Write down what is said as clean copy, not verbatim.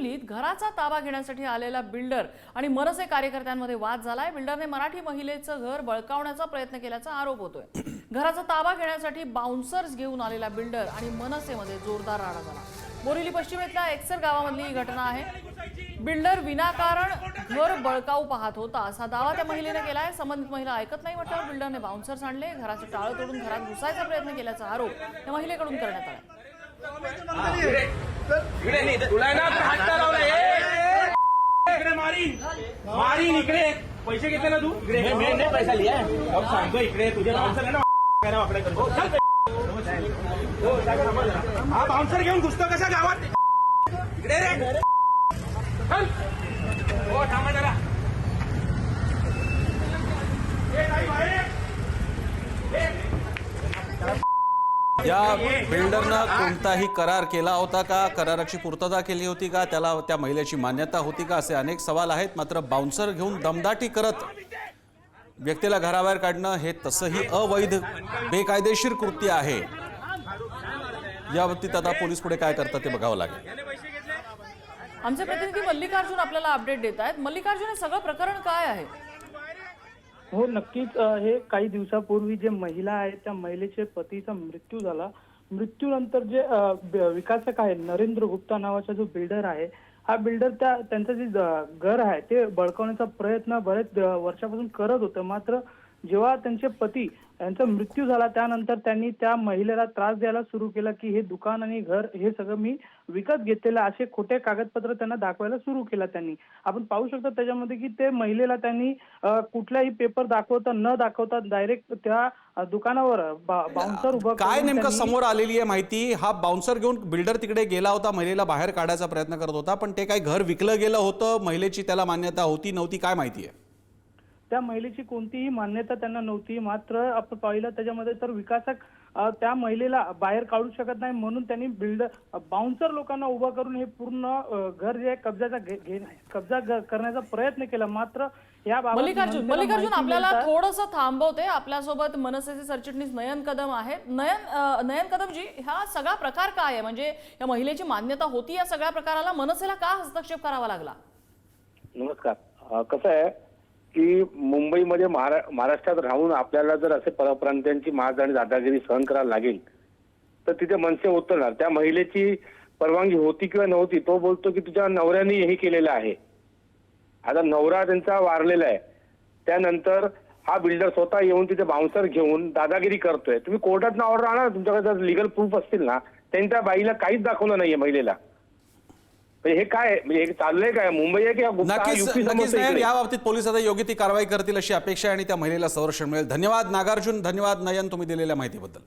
बोरिवलीत घराचा ताबा घेण्यासाठी आलेला बिल्डर आणि मनसे कार्यकर्त्यांमध्ये वाद झालाय। बिल्डरने मराठी महिलेचं घर बळकावण्याचा प्रयत्न केल्याचा आरोप होतोय। घराचा ताबा घेण्यासाठी बाउन्सर्स घेऊन आलेला बिल्डर आणि मनसेमध्ये जोरदार राडा झाला। बोरिवली पश्चिमेतल्या एक्सर गावामधली ही घटना आहे। बिल्डर विनाकारण घर बळकावू पाहत होता असा दावा त्या महिलेने केलाय। संबंधित महिला ऐकत नाही म्हटल्यावर बिल्डरने बाउन्सर्स आणले, घराचं टाळं तोडून घरात घुसायचा प्रयत्न केल्याचा आरोप त्या महिलेकडून करण्यात आला। इकडे पैसे घेतले ना तू? इकडे पैसा लिया सांगतो इकडे तुझ्या बाउन्सर आहे ना हा बाउन्सर घेऊन घुसतो कशा गावात? इकडे रे हो थांबा जरा या बिल्डरनं कोणताही करार केला होता का, कराराची पूर्तता केली होती का, त्याला त्या महिलेची मान्यता होती का, असे अनेक सवाल आहेत। मात्र बाउन्सर घेऊन दमदाटी करत व्यक्तीला घराबाहेर काढणं हे तसंही अवैध बेकायदेशीर कृत्य आहे। या बाबतीत आता पोलीस पुढे काय करतात ते बघावं लागेल। आमचे प्रतिनिधी मल्लिकार्जुन आपल्याला अपडेट देत आहेत। मल्लिकार्जुन, हे सगळं प्रकरण काय आहे? हो नक्कीच, हे काही दिवसापूर्वी जे महिला आहे त्या महिलेचे पतीचा मृत्यू झाला। मृत्यूनंतर जे विकासक आहे नरेंद्र गुप्ता नावाचा जो बिल्डर आहे, हा बिल्डर त्यांचं जे घर आहे ते बळकावण्याचा प्रयत्न बरेच वर्षापासून करत होतं। मात्र जेव्हा त्यांचे पती यांचा मृत्यू झाला त्यानंतर त्यांनी त्या महिलेला त्रास द्यायला सुरू केला की हे दुकान आणि घर हे सगळं मी विकत घेतलेलं, असे खोटे कागदपत्र त्यांना दाखवायला सुरू केला त्यांनी। आपण पाहू शकतो त्याच्यामध्ये की ते महिलेला त्यांनी कुठलाही पेपर न दाखवता डायरेक्ट त्या दुकानावर बाउन्सर उभा काय नेमकं समोर आलेली आहे माहिती? हा बाउन्सर घेऊन बिल्डर तिकडे गेला होता, महिलेला बाहेर काढायचा प्रयत्न करत होता, पण ते काय घर विकलं गेलं होतं? महिलेची त्याला मान्यता होती नव्हती, काय माहिती आहे? त्या महिलेची कोणतीही मान्यता त्यांना नव्हती। मात्र आपण पाहिलं त्याच्यामध्ये तर विकासक त्या महिलेला बाहेर काढू शकत नाही म्हणून त्यांनी बाउन्सर लोकांना उभा करून हे पूर्ण घर जे कब्जा करण्याचा प्रयत्न केला। मात्र या मल्लिकार्जुन आपल्याला थोडंसं थांबवते। आपल्यासोबत मनसेचे सरचिटणीस नयन कदम आहेत। नयन कदम जी, हा सगळा प्रकार काय आहे? म्हणजे या महिलेची मान्यता होती, या सगळ्या प्रकाराला मनसेला का हस्तक्षेप करावा लागला? नमस्कार, कसं आहे की मुंबईमध्ये महाराष्ट्रात राहून आपल्याला जर असे परप्रांतीयांची माज आणि दादागिरी सहन करायला लागेल तर तिथे मनसे उतरणार। त्या महिलेची परवानगी होती किंवा नव्हती, तो बोलतो की तुझ्या नवऱ्याने हे केलेलं आहे। आता नवरा त्यांचा वारलेला आहे, त्यानंतर हा बिल्डर स्वतः येऊन तिथे बाउन्सर घेऊन दादागिरी करतोय। तुम्ही कोर्टात ऑर्डर आणा, तुमच्याकडे जर लिगल प्रूफ असतील ना, त्यांनी त्या बाईला काहीच दाखवलं नाहीये महिलेला। हे काय म्हणजे हे चाललंय काय? मुंबई आहे की नक्कीच या बाबतीत पोलीस आता योग्य ती कारवाई करतील अशी अपेक्षा आणि त्या महिलेला संरक्षण मिळेल। धन्यवाद नागार्जुन, धन्यवाद नयन, तुम्ही दिलेल्या माहितीबद्दल।